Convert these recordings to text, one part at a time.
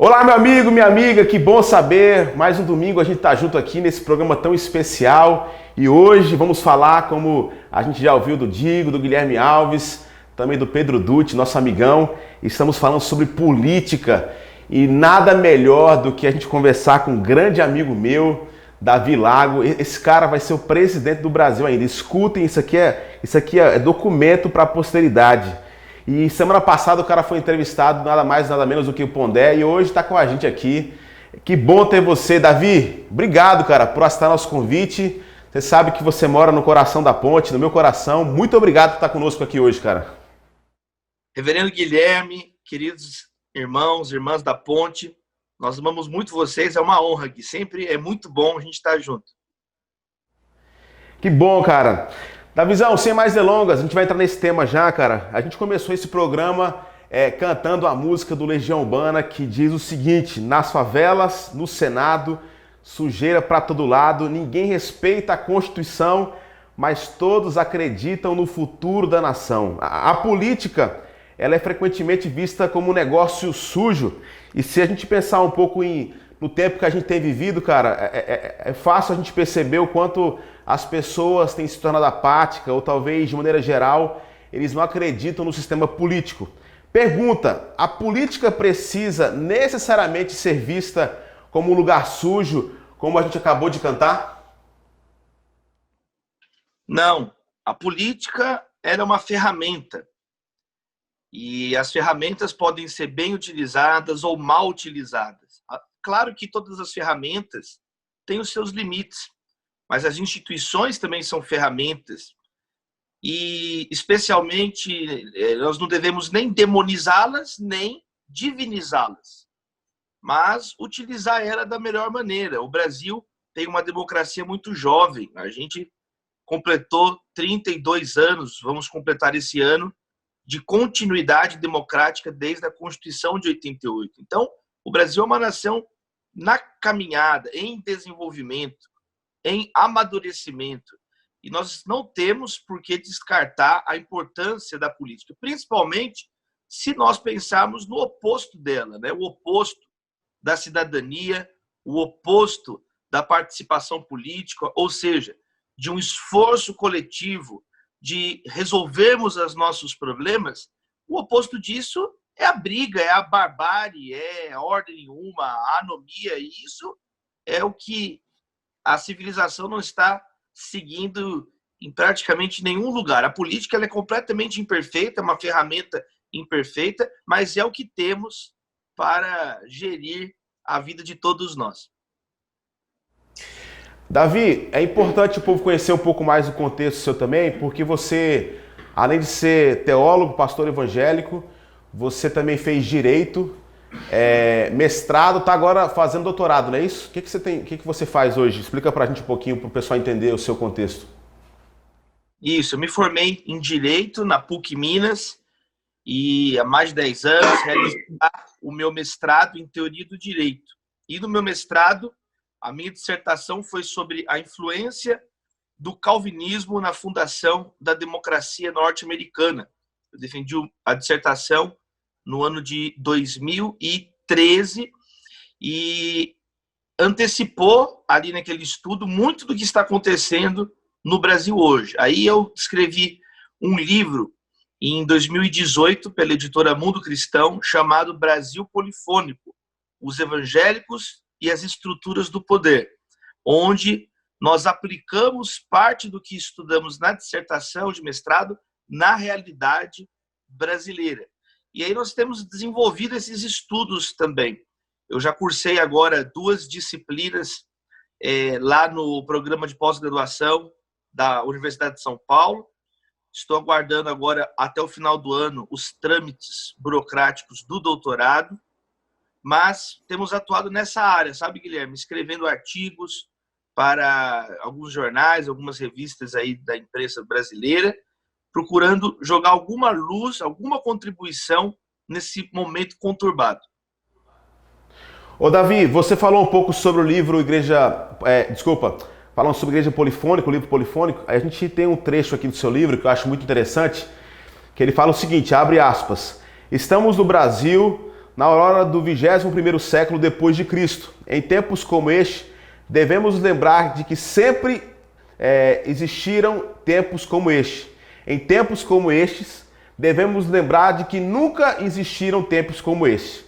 Olá, meu amigo, minha amiga, que bom saber. Mais um domingo a gente tá junto aqui nesse programa tão especial e hoje vamos falar, como a gente já ouviu do Digo, do Guilherme Alves, também do Pedro Dutti, nosso amigão. Estamos falando sobre política e nada melhor do que a gente conversar com um grande amigo meu, Davi Lago. Esse cara vai ser o presidente do Brasil ainda. Escutem, isso aqui é documento para a posteridade. E semana passada o cara foi entrevistado, nada mais, nada menos do que o Pondé, e hoje está com a gente aqui. Que bom ter você, Davi. Obrigado, cara, por aceitar nosso convite. Você sabe que você mora no coração da ponte, no meu coração. Muito obrigado por estar conosco aqui hoje, cara. Reverendo Guilherme, queridos irmãos, irmãs da ponte, nós amamos muito vocês, é uma honra aqui. Sempre é muito bom a gente estar junto. Que bom, cara. Davizão, sem mais delongas, a gente vai entrar nesse tema já, cara. A gente começou esse programa cantando a música do Legião Urbana que diz o seguinte: nas favelas, no Senado, sujeira pra todo lado, ninguém respeita a Constituição, mas todos acreditam no futuro da nação. A política, ela é frequentemente vista como um negócio sujo. E se a gente pensar um pouco no tempo que a gente tem vivido, cara, é fácil a gente perceber o quanto as pessoas têm se tornado apáticas, ou talvez, de maneira geral, eles não acreditam no sistema político. Pergunta: a política precisa necessariamente ser vista como um lugar sujo, como a gente acabou de cantar? Não, a política ela é uma ferramenta. E as ferramentas podem ser bem utilizadas ou mal utilizadas. Claro que todas as ferramentas têm os seus limites, mas as instituições também são ferramentas. E, especialmente, nós não devemos nem demonizá-las, nem divinizá-las, mas utilizar ela da melhor maneira. O Brasil tem uma democracia muito jovem. A gente completou 32 anos, vamos completar esse ano, de continuidade democrática desde a Constituição de 88. Então, o Brasil é uma nação na caminhada, em desenvolvimento, em amadurecimento. E nós não temos por que descartar a importância da política, principalmente se nós pensarmos no oposto dela, né? O oposto da cidadania, o oposto da participação política, ou seja, de um esforço coletivo de resolvermos os nossos problemas. O oposto disso é a briga, é a barbárie, é a ordem nenhuma, a anomia, e isso é o que a civilização não está seguindo em praticamente nenhum lugar. A política ela é completamente imperfeita, é uma ferramenta imperfeita, mas é o que temos para gerir a vida de todos nós. Davi, é importante o povo conhecer um pouco mais do contexto seu também, porque você, além de ser teólogo, pastor evangélico, você também fez direito, mestrado, está agora fazendo doutorado, não é isso? O que você faz hoje? Explica para a gente um pouquinho, para o pessoal entender o seu contexto. Isso, eu me formei em Direito na PUC Minas e há mais de 10 anos realizei o meu mestrado em Teoria do Direito. E no meu mestrado, a minha dissertação foi sobre a influência do calvinismo na fundação da democracia norte-americana. Eu defendi a dissertação no ano de 2013 e antecipou ali naquele estudo muito do que está acontecendo no Brasil hoje. Aí eu escrevi um livro em 2018 pela editora Mundo Cristão chamado Brasil Polifônico: os evangélicos e as estruturas do poder, onde nós aplicamos parte do que estudamos na dissertação de mestrado na realidade brasileira. E aí nós temos desenvolvido esses estudos também. Eu já cursei agora 2 disciplinas lá no programa de pós-graduação da Universidade de São Paulo. Estou aguardando agora, até o final do ano, os trâmites burocráticos do doutorado. Mas temos atuado nessa área, sabe, Guilherme? Escrevendo artigos para alguns jornais, algumas revistas aí da imprensa brasileira, procurando jogar alguma luz, alguma contribuição nesse momento conturbado. Ô Davi, você falou um pouco sobre o livro falando sobre Igreja Polifônica, o livro Polifônico. A gente tem um trecho aqui do seu livro que eu acho muito interessante, que ele fala o seguinte, abre aspas: estamos no Brasil na aurora do 21º século depois de Cristo. Em tempos como este, devemos nos lembrar de que sempre existiram tempos como este. Em tempos como estes, devemos nos lembrar de que nunca existiram tempos como este.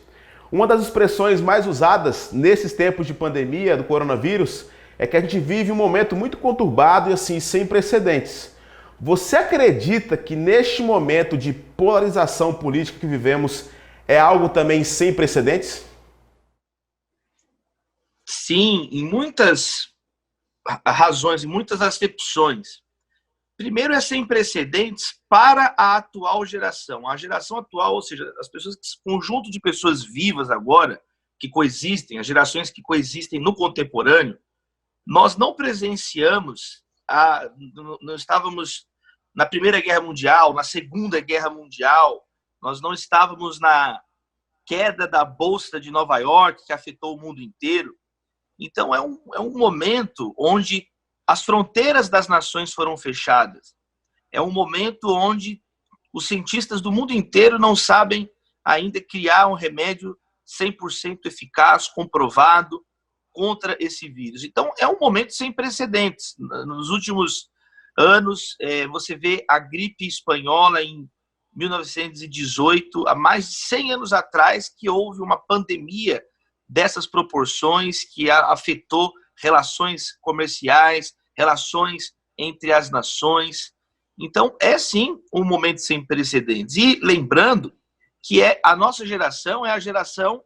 Uma das expressões mais usadas nesses tempos de pandemia do coronavírus é que a gente vive um momento muito conturbado e assim sem precedentes. Você acredita que neste momento de polarização política que vivemos é algo também sem precedentes? Sim, em muitas razões, em muitas acepções. Primeiro, é sem precedentes para a atual geração. A geração atual, ou seja, as pessoas, conjunto de pessoas vivas agora, que coexistem, as gerações que coexistem no contemporâneo, nós não presenciamos, não estávamos na Primeira Guerra Mundial, na Segunda Guerra Mundial, nós não estávamos na queda da Bolsa de Nova York, que afetou o mundo inteiro. Então, é um momento onde as fronteiras das nações foram fechadas. É um momento onde os cientistas do mundo inteiro não sabem ainda criar um remédio 100% eficaz, comprovado, contra esse vírus. Então, é um momento sem precedentes. Nos últimos anos, você vê a gripe espanhola em 1918, há mais de 100 anos atrás, que houve uma pandemia dessas proporções que afetou relações comerciais, relações entre as nações. Então, é sim um momento sem precedentes. E lembrando que a nossa geração é a geração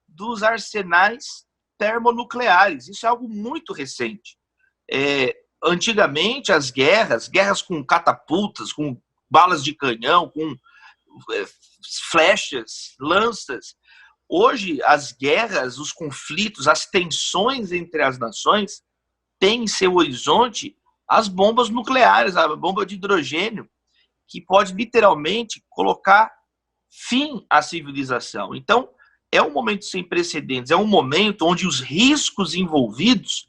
dos arsenais termonucleares. Isso é algo muito recente. Antigamente, as guerras com catapultas, com balas de canhão, com flechas, lanças. Hoje, as guerras, os conflitos, as tensões entre as nações têm em seu horizonte as bombas nucleares, a bomba de hidrogênio, que pode literalmente colocar fim à civilização. Então, é um momento sem precedentes, é um momento onde os riscos envolvidos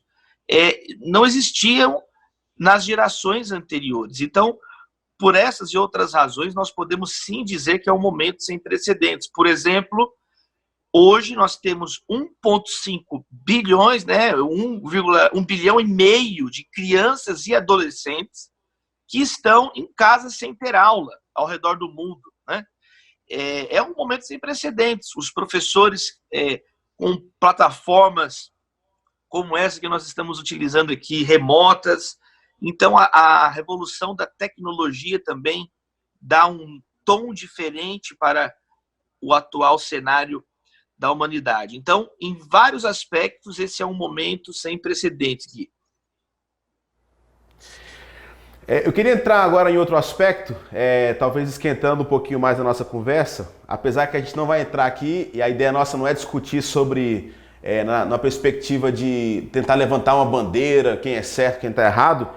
não existiam nas gerações anteriores. Então, por essas e outras razões, nós podemos sim dizer que é um momento sem precedentes. Por exemplo, hoje nós temos 1,5 bilhões, 1,1 bilhão e meio de crianças e adolescentes que estão em casa sem ter aula ao redor do mundo, né? É um momento sem precedentes. Os professores com plataformas como essa que nós estamos utilizando aqui, remotas. Então, a revolução da tecnologia também dá um tom diferente para o atual cenário da humanidade. Então, em vários aspectos, esse é um momento sem precedentes, Gui. Eu queria entrar agora em outro aspecto, talvez esquentando um pouquinho mais a nossa conversa, apesar que a gente não vai entrar aqui, e a ideia nossa não é discutir sobre, na perspectiva de tentar levantar uma bandeira, quem é certo, quem está errado,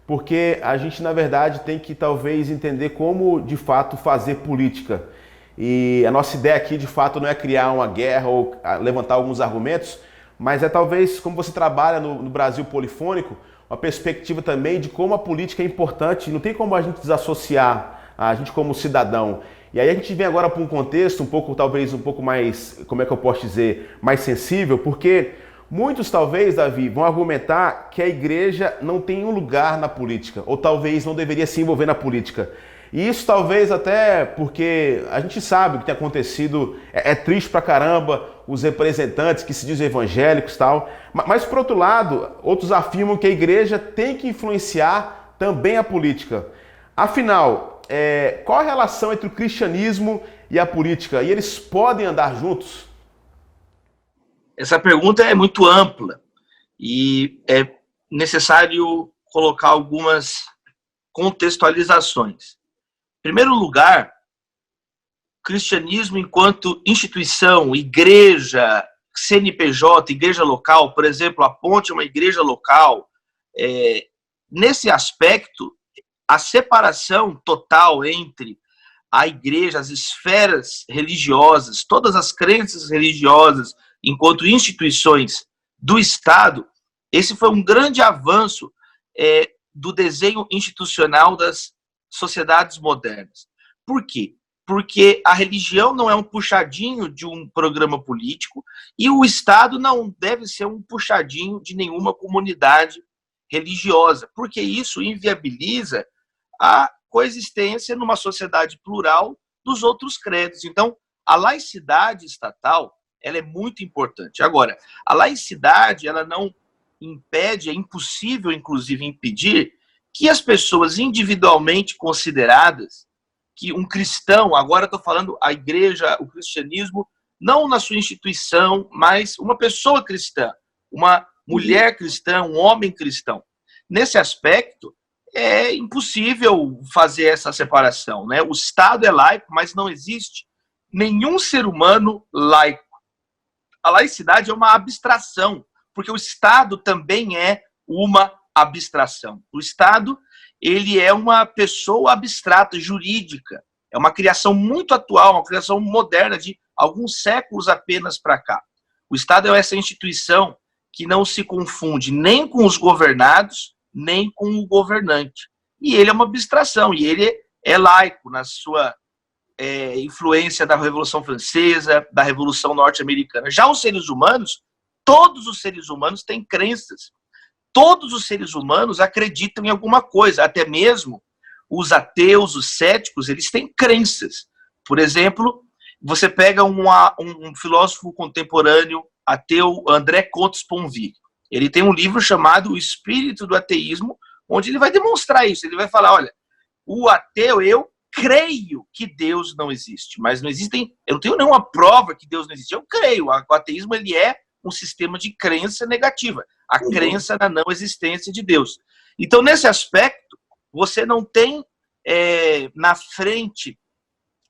porque a gente, na verdade, tem que talvez entender como, de fato, fazer política. E a nossa ideia aqui, de fato, não é criar uma guerra ou levantar alguns argumentos, mas é talvez, como você trabalha no Brasil polifônico, uma perspectiva também de como a política é importante. Não tem como a gente desassociar a gente como cidadão. E aí a gente vem agora para um contexto talvez um pouco mais, como é que eu posso dizer, mais sensível, porque muitos talvez, Davi, vão argumentar que a igreja não tem um lugar na política, ou talvez não deveria se envolver na política. E isso talvez até porque a gente sabe o que tem acontecido, é triste pra caramba, os representantes que se dizem evangélicos e tal, mas por outro lado, outros afirmam que a igreja tem que influenciar também a política. Afinal, qual a relação entre o cristianismo e a política? E eles podem andar juntos? Essa pergunta é muito ampla e é necessário colocar algumas contextualizações. Em primeiro lugar, cristianismo enquanto instituição, igreja, CNPJ, igreja local, por exemplo, a Ponte é uma igreja local. Nesse aspecto, a separação total entre a igreja, as esferas religiosas, todas as crenças religiosas, enquanto instituições do Estado, esse foi um grande avanço do desenho institucional das sociedades modernas. Por quê? porque a religião não é um puxadinho de um programa político e o Estado não deve ser um puxadinho de nenhuma comunidade religiosa, porque isso inviabiliza a coexistência numa sociedade plural dos outros credos. Então, a laicidade estatal, ela é muito importante. Agora, a laicidade, ela não impede, é impossível, inclusive, impedir que as pessoas individualmente consideradas, que um cristão, agora estou falando a igreja, o cristianismo, não na sua instituição, mas uma pessoa cristã, uma mulher cristã, um homem cristão. Nesse aspecto, é impossível fazer essa separação, né? O Estado é laico, mas não existe nenhum ser humano laico. A laicidade é uma abstração, porque o Estado também é uma abstração. O Estado, ele é uma pessoa abstrata, jurídica. É uma criação muito atual, uma criação moderna de alguns séculos apenas para cá. O Estado é essa instituição que não se confunde nem com os governados, nem com o governante. E ele é uma abstração, e ele é laico na sua influência da Revolução Francesa, da Revolução Norte-Americana. Já os seres humanos, todos os seres humanos têm crenças. Todos os seres humanos acreditam em alguma coisa, até mesmo os ateus, os céticos, eles têm crenças. Por exemplo, você pega um filósofo contemporâneo ateu, André Comte-Sponville. Ele tem um livro chamado O Espírito do Ateísmo, onde ele vai demonstrar isso. Ele vai falar, olha, o ateu, eu creio que Deus não existe, mas não existem, eu não tenho nenhuma prova que Deus não existe. Eu creio, o ateísmo ele é um sistema de crença negativa, a crença na não existência de Deus. Então, nesse aspecto, você não tem na frente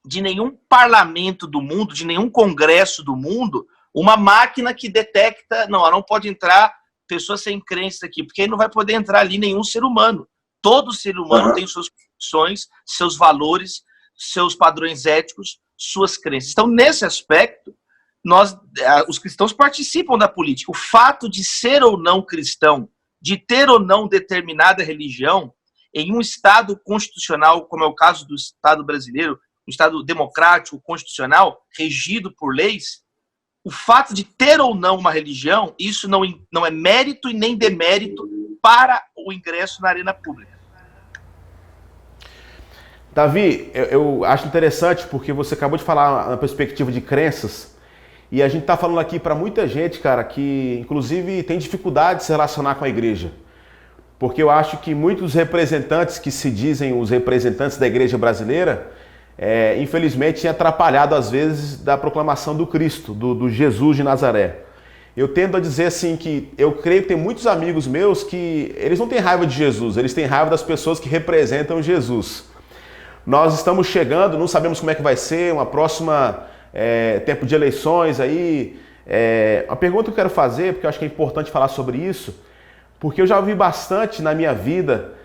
de nenhum parlamento do mundo, de nenhum congresso do mundo, uma máquina que detecta, não pode entrar pessoas sem crença aqui, porque aí não vai poder entrar ali nenhum ser humano. Todo ser humano tem suas convicções, seus valores, seus padrões éticos, suas crenças. Então, nesse aspecto, os cristãos participam da política. O fato de ser ou não cristão, de ter ou não determinada religião, em um Estado constitucional, como é o caso do Estado brasileiro, um Estado democrático, constitucional, regido por leis, o fato de ter ou não uma religião, isso não é mérito e nem demérito para o ingresso na arena pública. Davi, eu acho interessante porque você acabou de falar na perspectiva de crenças e a gente está falando aqui para muita gente, cara, que inclusive tem dificuldade de se relacionar com a igreja. Porque eu acho que muitos representantes que se dizem os representantes da igreja brasileira, infelizmente, têm atrapalhado às vezes da proclamação do Cristo, do Jesus de Nazaré. Eu tendo a dizer assim que eu creio que tem muitos amigos meus que eles não têm raiva de Jesus, eles têm raiva das pessoas que representam Jesus. Nós estamos chegando, não sabemos como é que vai ser, uma próxima tempo de eleições aí. A pergunta que eu quero fazer, porque eu acho que é importante falar sobre isso, porque eu já ouvi bastante na minha vida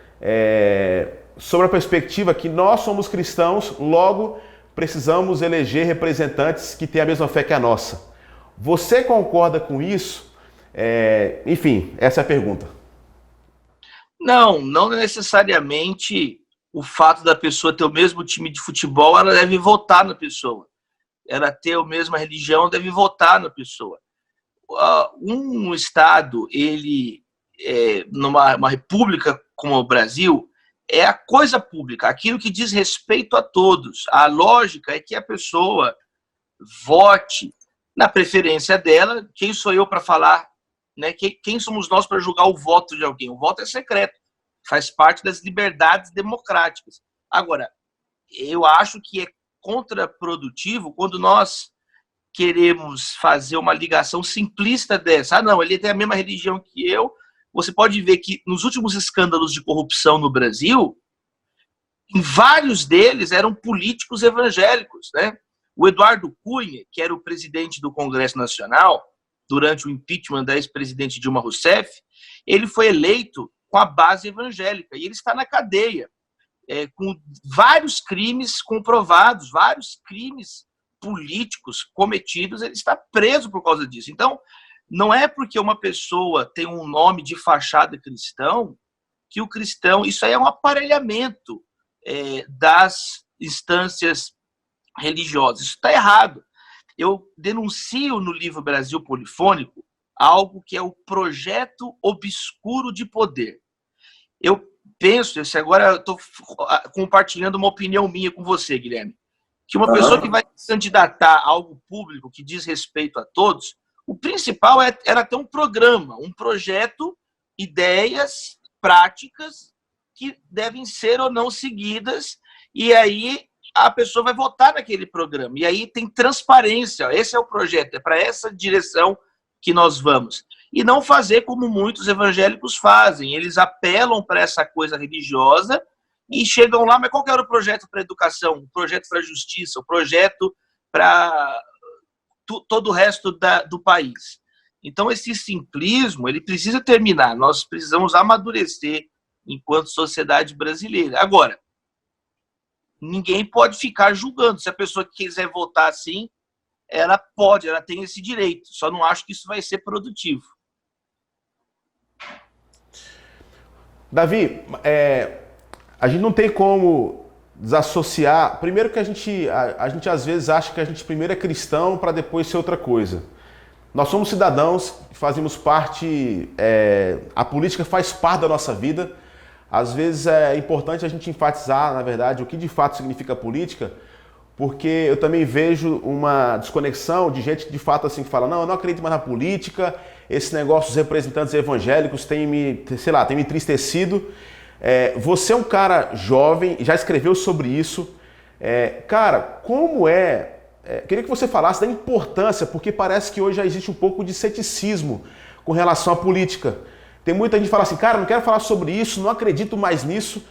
sobre a perspectiva que nós somos cristãos, logo precisamos eleger representantes que têm a mesma fé que a nossa. Você concorda com isso? Enfim, essa é a pergunta. Não necessariamente o fato da pessoa ter o mesmo time de futebol, ela deve votar na pessoa. Ela ter a mesma religião, deve votar na pessoa. Um Estado, ele, numa república como o Brasil, é a coisa pública, aquilo que diz respeito a todos. A lógica é que a pessoa vote na preferência dela. Quem sou eu para falar, né? Quem somos nós para julgar o voto de alguém? O voto é secreto, faz parte das liberdades democráticas. Agora, eu acho que é contraprodutivo quando nós queremos fazer uma ligação simplista dessa. Não, ele tem a mesma religião que eu. Você pode ver que nos últimos escândalos de corrupção no Brasil, em vários deles eram políticos evangélicos, né? O Eduardo Cunha, que era o presidente do Congresso Nacional, durante o impeachment da ex-presidente Dilma Rousseff, ele foi eleito com a base evangélica e ele está na cadeia, com vários crimes comprovados, vários crimes políticos cometidos, ele está preso por causa disso. Então, não é porque uma pessoa tem um nome de fachada cristão que o cristão... Isso aí é um aparelhamento das instâncias religiosa. Isso está errado. Eu denuncio no livro Brasil Polifônico algo que é o projeto obscuro de poder. Eu penso, agora eu estou compartilhando uma opinião minha com você, Guilherme, que uma pessoa que vai se candidatar a algo público que diz respeito a todos, o principal era ter um programa, um projeto, ideias, práticas que devem ser ou não seguidas, e aí a pessoa vai votar naquele programa. E aí tem transparência. Esse é o projeto, é para essa direção que nós vamos. E não fazer como muitos evangélicos fazem. Eles apelam para essa coisa religiosa e chegam lá, mas qual que era o projeto para a educação? O projeto para a justiça? O projeto para todo o resto do país? Então, esse simplismo, ele precisa terminar. Nós precisamos amadurecer enquanto sociedade brasileira. Agora, ninguém pode ficar julgando. Se a pessoa quiser votar assim, ela pode, ela tem esse direito. Só não acho que isso vai ser produtivo. Davi, a gente não tem como desassociar. Primeiro que a gente às vezes acha que a gente primeiro é cristão para depois ser outra coisa. Nós somos cidadãos, fazemos parte, a política faz parte da nossa vida. Às vezes é importante a gente enfatizar, na verdade, o que de fato significa política, porque eu também vejo uma desconexão de gente que de fato assim fala, não, eu não acredito mais na política, esse negócio dos representantes evangélicos tem me entristecido. Você é um cara jovem, já escreveu sobre isso. Cara, como queria que você falasse da importância, porque parece que hoje já existe um pouco de ceticismo com relação à política. Tem muita gente que fala assim, cara, não quero falar sobre isso, não acredito mais nisso.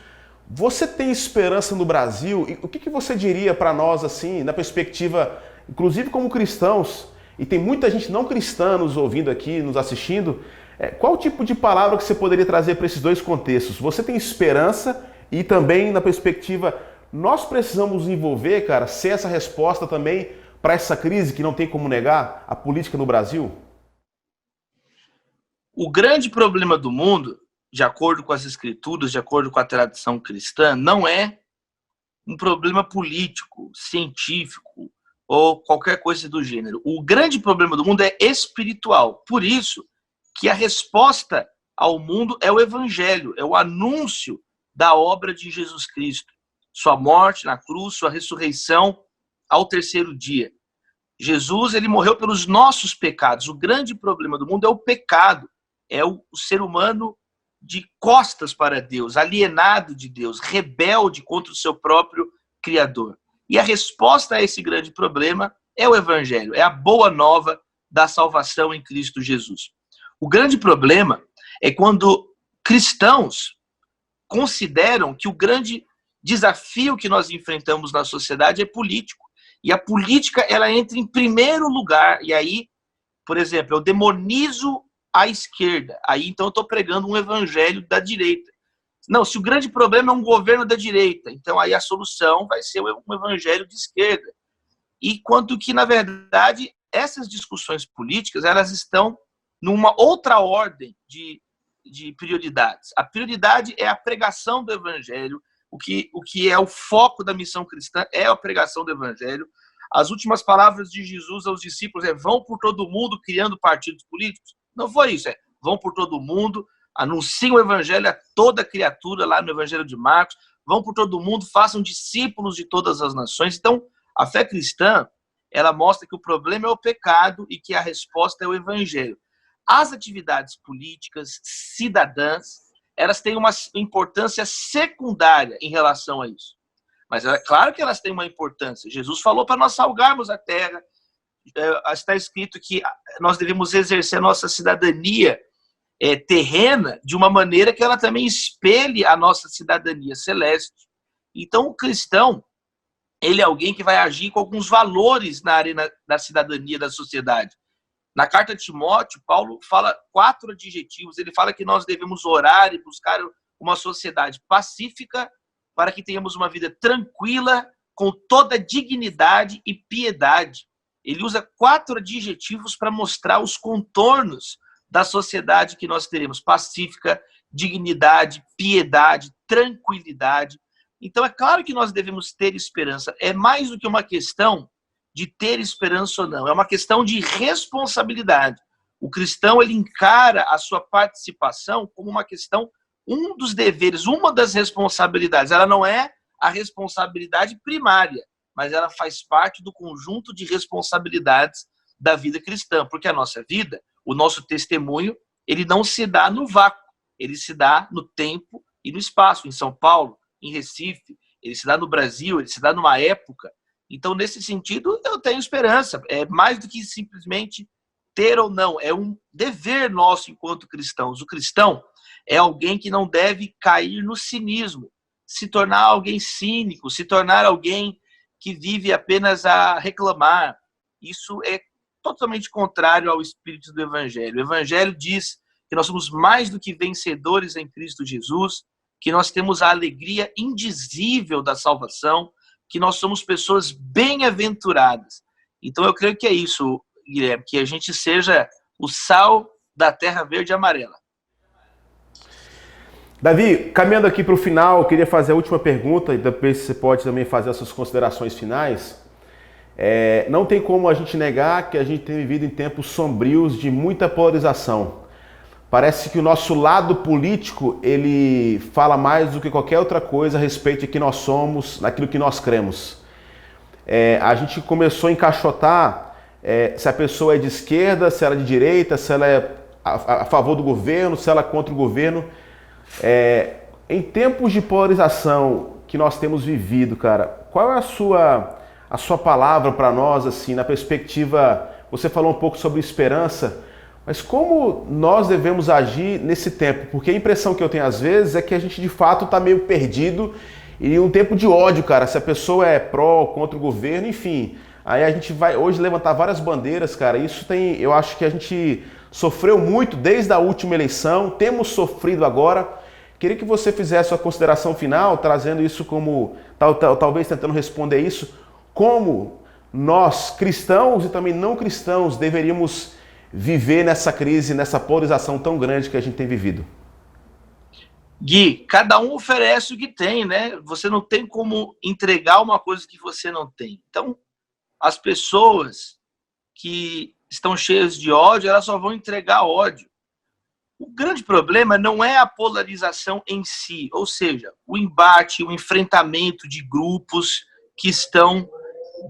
Você tem esperança no Brasil? E o que você diria para nós, assim, na perspectiva, inclusive como cristãos, e tem muita gente não cristã nos ouvindo aqui, nos assistindo, qual tipo de palavra que você poderia trazer para esses dois contextos? Você tem esperança e também na perspectiva, nós precisamos envolver, cara, ser essa resposta também para essa crise que não tem como negar, a política no Brasil? O grande problema do mundo, de acordo com as escrituras, de acordo com a tradição cristã, não é um problema político, científico ou qualquer coisa do gênero. O grande problema do mundo é espiritual. Por isso que a resposta ao mundo é o evangelho, é o anúncio da obra de Jesus Cristo. Sua morte na cruz, sua ressurreição ao terceiro dia. Jesus, ele morreu pelos nossos pecados. O grande problema do mundo é o pecado. É o ser humano de costas para Deus, alienado de Deus, rebelde contra o seu próprio Criador. E a resposta a esse grande problema é o Evangelho, é a boa nova da salvação em Cristo Jesus. O grande problema é quando cristãos consideram que o grande desafio que nós enfrentamos na sociedade é político. E a política, ela entra em primeiro lugar. E aí, por exemplo, eu demonizo a esquerda. Aí, então, eu estou pregando um evangelho da direita. Não, se o grande problema é um governo da direita, então aí a solução vai ser um evangelho de esquerda. E quanto que, na verdade, essas discussões políticas, elas estão numa outra ordem de prioridades. A prioridade é a pregação do evangelho. O que é o foco da missão cristã é a pregação do evangelho. As últimas palavras de Jesus aos discípulos vão por todo mundo criando partidos políticos. Não foi isso, vão por todo mundo, anunciem o evangelho a toda criatura lá no evangelho de Marcos, vão por todo mundo, façam discípulos de todas as nações. Então, a fé cristã, ela mostra que o problema é o pecado e que a resposta é o evangelho. As atividades políticas, cidadãs, elas têm uma importância secundária em relação a isso. Mas é claro que elas têm uma importância. Jesus falou para nós salgarmos a terra. Está escrito que nós devemos exercer a nossa cidadania terrena de uma maneira que ela também espelhe a nossa cidadania celeste. Então, o cristão, ele é alguém que vai agir com alguns valores na área da cidadania da sociedade. Na carta de Timóteo, Paulo fala 4 adjetivos. Ele fala que nós devemos orar e buscar uma sociedade pacífica para que tenhamos uma vida tranquila, com toda dignidade e piedade. Ele usa 4 adjetivos para mostrar os contornos da sociedade que nós teremos: pacífica, dignidade, piedade, tranquilidade. Então, é claro que nós devemos ter esperança. É mais do que uma questão de ter esperança ou não. É uma questão de responsabilidade. O cristão, ele encara a sua participação como uma questão, um dos deveres, uma das responsabilidades. Ela não é a responsabilidade primária, mas ela faz parte do conjunto de responsabilidades da vida cristã. Porque a nossa vida, o nosso testemunho, ele não se dá no vácuo. Ele se dá no tempo e no espaço. Em São Paulo, em Recife, ele se dá no Brasil, ele se dá numa época. Então, nesse sentido, eu tenho esperança. É mais do que simplesmente ter ou não. É um dever nosso enquanto cristãos. O cristão é alguém que não deve cair no cinismo, se tornar alguém cínico, se tornar alguém que vive apenas a reclamar. Isso é totalmente contrário ao espírito do Evangelho. O Evangelho diz que nós somos mais do que vencedores em Cristo Jesus, que nós temos a alegria indizível da salvação, que nós somos pessoas bem-aventuradas. Então eu creio que é isso, Guilherme, que a gente seja o sal da terra verde e amarela. Davi, caminhando aqui para o final, eu queria fazer a última pergunta, e depois você pode também fazer as suas considerações finais. Não tem como a gente negar que a gente tem vivido em tempos sombrios de muita polarização. Parece que o nosso lado político, ele fala mais do que qualquer outra coisa a respeito de quem nós somos, naquilo que nós cremos. A gente começou a encaixotar se a pessoa é de esquerda, se ela é de direita, se ela é a favor do governo, se ela é contra o governo. Em tempos de polarização que nós temos vivido, cara, qual é a sua palavra para nós, assim, na perspectiva, você falou um pouco sobre esperança, mas como nós devemos agir nesse tempo? Porque a impressão que eu tenho às vezes é que a gente de fato está meio perdido e um tempo de ódio, cara. Se a pessoa é pró, contra o governo, enfim. Aí a gente vai hoje levantar várias bandeiras, cara. Isso tem, eu acho que a gente sofreu muito desde a última eleição, temos sofrido agora. Queria que você fizesse a consideração final, trazendo isso como, talvez tentando responder isso, como nós, cristãos e também não cristãos, deveríamos viver nessa crise, nessa polarização tão grande que a gente tem vivido. Gui, cada um oferece o que tem, né? Você não tem como entregar uma coisa que você não tem. Então, as pessoas que estão cheias de ódio, elas só vão entregar ódio. O grande problema não é a polarização em si, ou seja, o embate, o enfrentamento de grupos que estão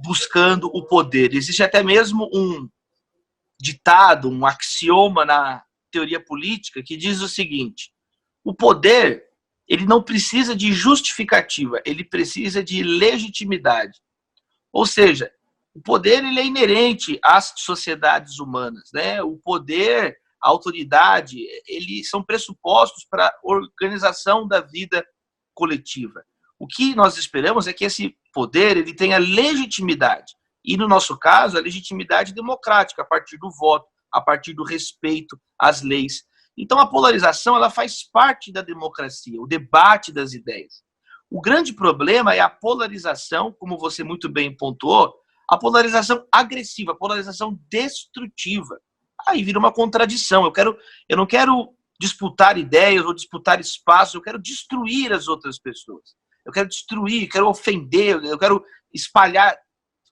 buscando o poder. Existe até mesmo um ditado, um axioma na teoria política que diz o seguinte: o poder, ele não precisa de justificativa, ele precisa de legitimidade. Ou seja, o poder, ele é inerente às sociedades humanas, né? O poder, a autoridade, eles são pressupostos para a organização da vida coletiva. O que nós esperamos é que esse poder, ele tenha legitimidade. E, no nosso caso, a legitimidade democrática, a partir do voto, a partir do respeito às leis. Então, a polarização, ela faz parte da democracia, o debate das ideias. O grande problema é a polarização, como você muito bem pontuou, a polarização agressiva, a polarização destrutiva. Aí vira uma contradição. Eu não quero disputar ideias ou disputar espaço, eu quero destruir as outras pessoas. Eu quero destruir, quero ofender, eu quero espalhar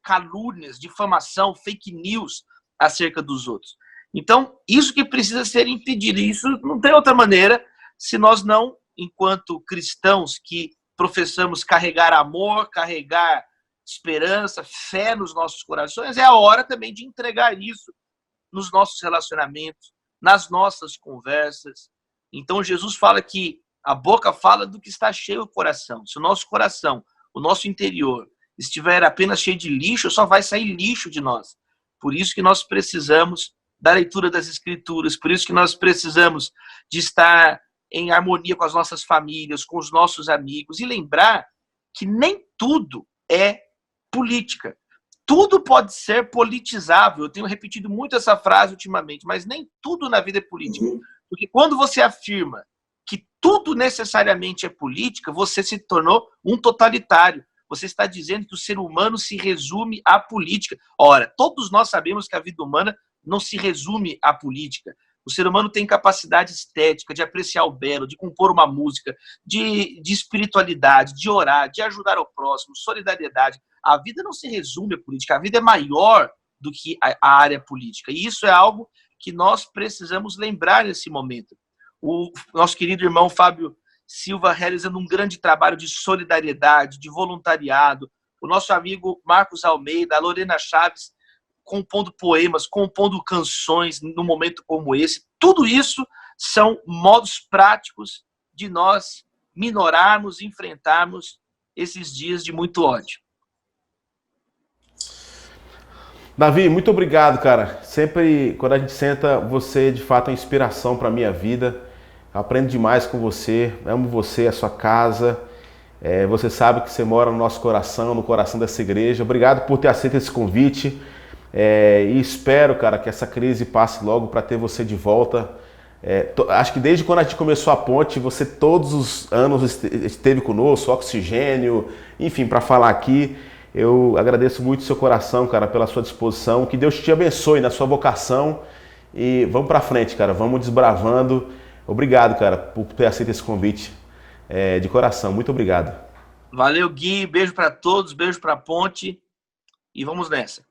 calúnias, difamação, fake news acerca dos outros. Então, isso que precisa ser impedido. Isso não tem outra maneira se nós não, enquanto cristãos que professamos carregar amor, carregar esperança, fé nos nossos corações, é a hora também de entregar isso nos nossos relacionamentos, nas nossas conversas. Então, Jesus fala que a boca fala do que está cheio o coração. Se o nosso coração, o nosso interior, estiver apenas cheio de lixo, só vai sair lixo de nós. Por isso que nós precisamos da leitura das Escrituras, por isso que nós precisamos de estar em harmonia com as nossas famílias, com os nossos amigos, e lembrar que nem tudo é política. Tudo pode ser politizável. Eu tenho repetido muito essa frase ultimamente, mas nem tudo na vida é política. Porque quando você afirma que tudo necessariamente é política, você se tornou um totalitário. Você está dizendo que o ser humano se resume à política. Ora, todos nós sabemos que a vida humana não se resume à política. O ser humano tem capacidade estética de apreciar o belo, de compor uma música, de espiritualidade, de orar, de ajudar ao próximo, solidariedade. A vida não se resume à política, a vida é maior do que a área política. E isso é algo que nós precisamos lembrar nesse momento. O nosso querido irmão Fábio Silva realizando um grande trabalho de solidariedade, de voluntariado. O nosso amigo Marcos Almeida, a Lorena Chaves, compondo poemas, compondo canções num momento como esse. Tudo isso são modos práticos de nós minorarmos, enfrentarmos esses dias de muito ódio. Davi, muito obrigado, cara. Sempre, quando a gente senta, você de fato é inspiração para minha vida. Eu aprendo demais com você, amo você, a sua casa. Você sabe que você mora no nosso coração, no coração dessa igreja. Obrigado por ter aceito esse convite. E espero, cara, que essa crise passe logo para ter você de volta. Acho que desde quando a gente começou a ponte, você todos os anos esteve conosco, oxigênio, enfim, para falar aqui. Eu agradeço muito o seu coração, cara, pela sua disposição. Que Deus te abençoe na sua vocação. E vamos para frente, cara, vamos desbravando. Obrigado, cara, por ter aceito esse convite de coração. Muito obrigado. Valeu, Gui. Beijo para todos, beijo para a ponte. E vamos nessa.